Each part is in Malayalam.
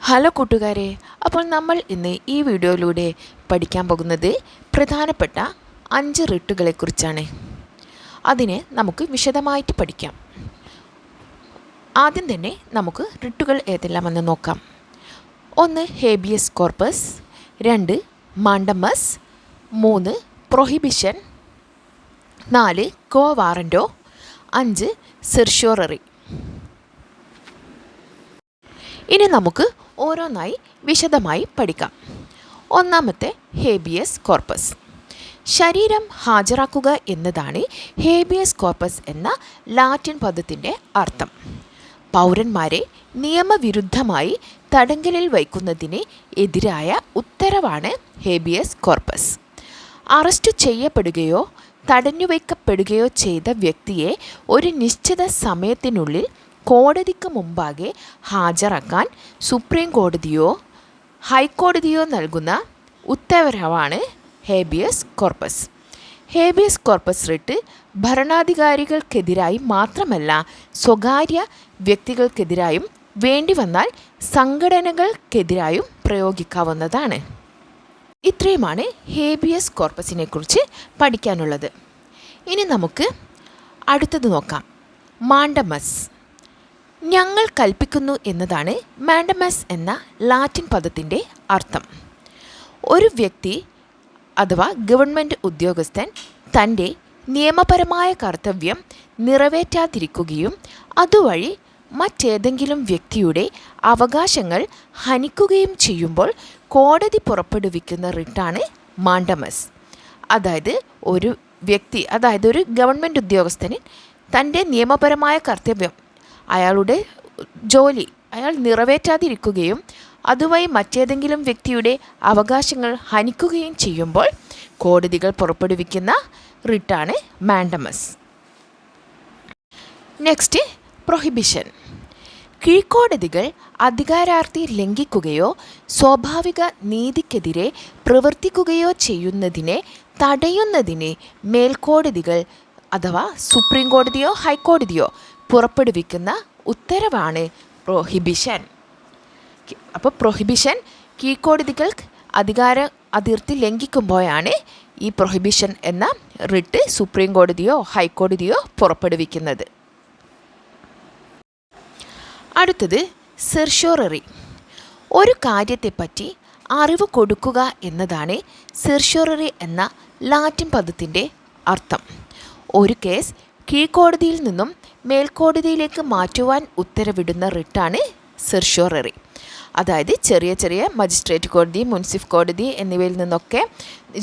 ഹലോ കൂട്ടുകാരെ, അപ്പോൾ നമ്മൾ ഇന്ന് ഈ വീഡിയോയിലൂടെ പഠിക്കാൻ പോകുന്നത് പ്രധാനപ്പെട്ട 5 റിട്ടുകളെക്കുറിച്ചാണ്. അതിനെ നമുക്ക് വിശദമായിട്ട് പഠിക്കാം. ആദ്യം തന്നെ നമുക്ക് റിട്ടുകൾ ഏതെല്ലാമെന്ന് നോക്കാം. 1 habeas corpus, 2 mandamus, 3 prohibition, 4 quo warranto, 5 certiorari. ഇനി നമുക്ക് ഓരോന്നായി വിശദമായി പഠിക്കാം. ഒന്നാമത്തെ ഹേബിയസ് കോർപ്പസ്. ശരീരം ഹാജരാക്കുക എന്നതാണ് ഹേബിയസ് കോർപ്പസ് എന്ന ലാറ്റിൻ പദത്തിൻ്റെ അർത്ഥം. പൗരന്മാരെ നിയമവിരുദ്ധമായി തടങ്കലിൽ വയ്ക്കുന്നതിന് എതിരായ ഉത്തരവാണ് ഹേബിയസ് കോർപ്പസ്. അറസ്റ്റ് ചെയ്യപ്പെടുകയോ തടഞ്ഞുവയ്ക്കപ്പെടുകയോ ചെയ്ത വ്യക്തിയെ ഒരു നിശ്ചിത സമയത്തിനുള്ളിൽ കോടതിക്ക് മുമ്പാകെ ഹാജരാക്കാൻ സുപ്രീം കോടതിയോ ഹൈക്കോടതിയോ നൽകുന്ന ഉത്തരവാണ് habeas corpus. Habeas corpus writ ഭരണാധികാരികൾക്കെതിരായി മാത്രമല്ല സ്വകാര്യ വ്യക്തികൾക്കെതിരായും വേണ്ടി വന്നാൽ സംഘടനകൾക്കെതിരായും പ്രയോഗിക്കാവുന്നതാണ്. ഇത്രയുമാണ് ഹേബിയസ് കോർപ്പസിനെ കുറിച്ച് പഠിക്കാനുള്ളത്. ഇനി നമുക്ക് അടുത്തത് നോക്കാം. മാണ്ടമസ്. ഞങ്ങൾ കൽപ്പിക്കുന്നു എന്നതാണ് മാണ്ടമസ് എന്ന ലാറ്റിൻ പദത്തിൻ്റെ അർത്ഥം. ഒരു വ്യക്തി അഥവാ ഗവൺമെൻറ് ഉദ്യോഗസ്ഥൻ തൻ്റെ നിയമപരമായ കർത്തവ്യം നിറവേറ്റാതിരിക്കുകയും അതുവഴി മറ്റേതെങ്കിലും വ്യക്തിയുടെ അവകാശങ്ങൾ ഹനിക്കുകയും ചെയ്യുമ്പോൾ കോടതി പുറപ്പെടുവിക്കുന്ന റിട്ടാണ് മാണ്ടമസ്. അതായത് ഒരു വ്യക്തി, അതായത് ഒരു ഗവൺമെൻറ് ഉദ്യോഗസ്ഥന് തൻ്റെ നിയമപരമായ കർത്തവ്യം, അയാളുടെ ജോലി അയാൾ നിറവേറ്റാതിരിക്കുകയും അതുവഴി മറ്റേതെങ്കിലും വ്യക്തിയുടെ അവകാശങ്ങൾ ഹനിക്കുകയും ചെയ്യുമ്പോൾ കോടതികൾ പുറപ്പെടുവിക്കുന്ന റിട്ടാണ് മാണ്ടമസ്. Next prohibition. കീഴ്ക്കോടതികൾ അധികാരാർത്ഥി ലംഘിക്കുകയോ സ്വാഭാവിക നീതിക്കെതിരെ പ്രവർത്തിക്കുകയോ ചെയ്യുന്നതിനെ തടയുന്നതിന് മേൽക്കോടതികൾ അഥവാ സുപ്രീം കോടതിയോ ഹൈക്കോടതിയോ പുറപ്പെടുവിക്കുന്ന ഉത്തരവാണ് പ്രൊഹിബിഷൻ. അപ്പോൾ പ്രൊഹിബിഷൻ കീഴ്ക്കോടതികൾ അധികാര അതിർത്തി ലംഘിക്കുമ്പോഴാണ് ഈ പ്രൊഹിബിഷൻ എന്ന റിട്ട് സുപ്രീം കോടതിയോ ഹൈക്കോടതിയോ പുറപ്പെടുവിക്കുന്നത്. അടുത്തത് സെർഷ്യോററി. ഒരു കാര്യത്തെപ്പറ്റി അറിവ് കൊടുക്കുക എന്നതാണ് സെർഷ്യോററി എന്ന ലാറ്റിൻ പദത്തിൻ്റെ അർത്ഥം. ഒരു കേസ് കീഴ്ക്കോടതിയിൽ നിന്നും മേൽക്കോടതിയിലേക്ക് മാറ്റുവാൻ ഉത്തരവിടുന്ന റിട്ടാണ് സെർഷ്യോററി. അതായത് ചെറിയ ചെറിയ മജിസ്ട്രേറ്റ് കോടതി, മുൻസിഫ് കോടതി എന്നിവയിൽ നിന്നൊക്കെ,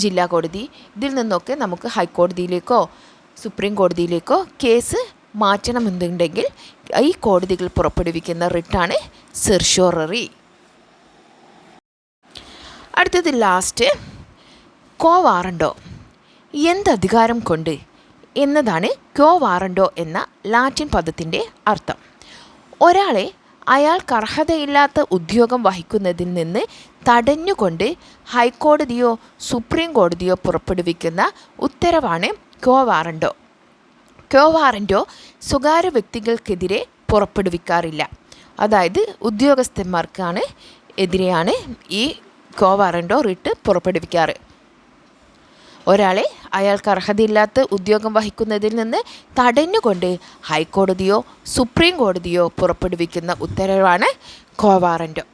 ജില്ലാ കോടതി, ഇതിൽ നിന്നൊക്കെ നമുക്ക് ഹൈക്കോടതിയിലേക്കോ സുപ്രീം കോടതിയിലേക്കോ കേസ് മാറ്റണമെന്നുണ്ടെങ്കിൽ ഈ കോടതികൾ പുറപ്പെടുവിക്കുന്ന റിട്ടാണ് സെർഷ്യോററി. അടുത്തത് ലാസ്റ്റ് ക്വോ വാറന്റോ. എന്തധികാരം കൊണ്ട് എന്നതാണ് ക്വോ വാറന്റോ എന്ന ലാറ്റിൻ പദത്തിൻ്റെ അർത്ഥം. ഒരാളെ അയാൾക്ക് അർഹതയില്ലാത്ത ഉദ്യോഗം വഹിക്കുന്നതിൽ നിന്ന് തടഞ്ഞുകൊണ്ട് ഹൈക്കോടതിയോ സുപ്രീം കോടതിയോ പുറപ്പെടുവിക്കുന്ന ഉത്തരവാണ് ക്വോ വാറന്റോ. ക്വോ വാറന്റോ സ്വകാര്യ വ്യക്തികൾക്കെതിരെ പുറപ്പെടുവിക്കാറില്ല. അതായത് ഉദ്യോഗസ്ഥന്മാർക്കാണ് എതിരെയാണ് ഈ ക്വോ വാറന്റോ റിട്ട് പുറപ്പെടുവിക്കാറ്. ഒരാളെ അയാൾക്ക് അർഹതയില്ലാത്ത ഉദ്യോഗം വഹിക്കുന്നതിൽ നിന്ന് തടഞ്ഞുകൊണ്ട് ഹൈക്കോടതിയോ സുപ്രീം കോടതിയോ പുറപ്പെടുവിക്കുന്ന ഉത്തരവാണ് ക്വോ വാറന്റോ.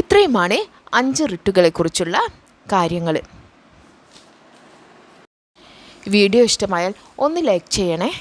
ഇത്രയുമാണ് 5 റിട്ടുകളെക്കുറിച്ചുള്ള കാര്യങ്ങൾ. വീഡിയോ ഇഷ്ടമായാൽ ഒന്ന് ലൈക്ക് ചെയ്യണേ.